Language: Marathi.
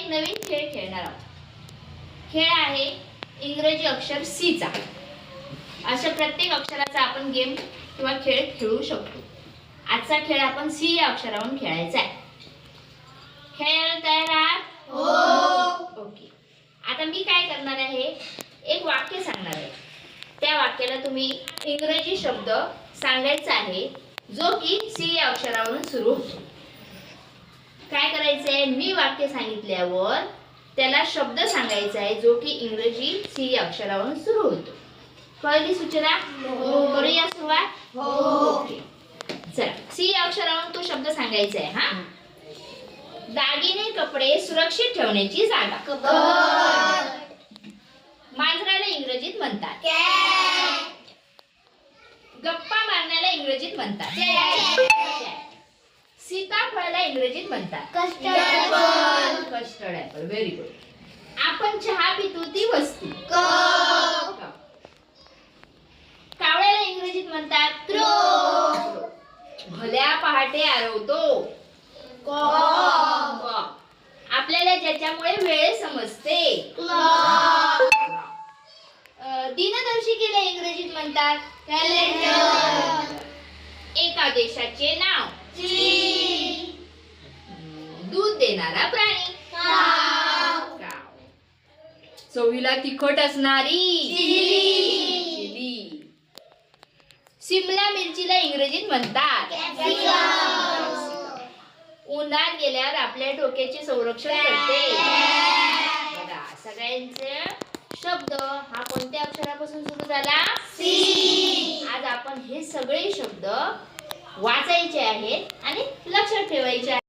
एक नवीन खेळ खेळणार आहोत. खेळ आहे इंग्रजी अक्षर सी चा. अशा प्रत्येक अक्षराचा आपण गेम किंवा खेळ खेळू शकतो. आजचा खेळ आपण सी या अक्षरावरून खेळायचा आहे. खेळायला तयार आहात? हो. ओके. आता मी काय करणार आहे, एक वाक्य सांगणार आहे. त्या वाक्याला तुम्ही इंग्रजी शब्द सांगायचा आहे जो की सी या अक्षरावरून सुरू होतो. काय करायचंय, मी वाक्य सांगितल्यावर त्याला शब्द सांगायचा आहे जो की इंग्रजी सी या अक्षरावरून सुरू होतो. कळली सूचना? करूया सुरुवात? ओके. चला, सी या अक्षरावरून तो शब्द सांगायचा आहे. हा, दागिने कपडे सुरक्षित ठेवण्याची जागा. मांजराला इंग्रजीत म्हणतात गप्पा मारण्याला इंग्रजीत म्हणतात सीताफळाला इंग्रजीत म्हणतात कस्टर्ड ऍपल. Very good. आपण चहा पितो ती वस्तू कावळ्याला इंग्रजीत म्हणतात क्रो. भल्या पहाटे आरवतो आपल्याला ज्याच्यामुळे वेळ समजते दिनदर्शिकेला इंग्रजीत म्हणतात कॅलेंडर. एका देशाचे नाव दूध देणारा प्राणी चवीला तिखट असणारी चिली. शिमला मिरचीला इंग्रजीत म्हणतात उन्हात गेल्यावर आपल्या डोक्याचे संरक्षण करते. बघा, सगळ्यांचे शब्द हा कोणत्या अक्षरापासून सुरू झाला? सी. आज आपण हे सगळे शब्द वाचायचे आहेत आणि लक्षात ठेवायचे आहेत.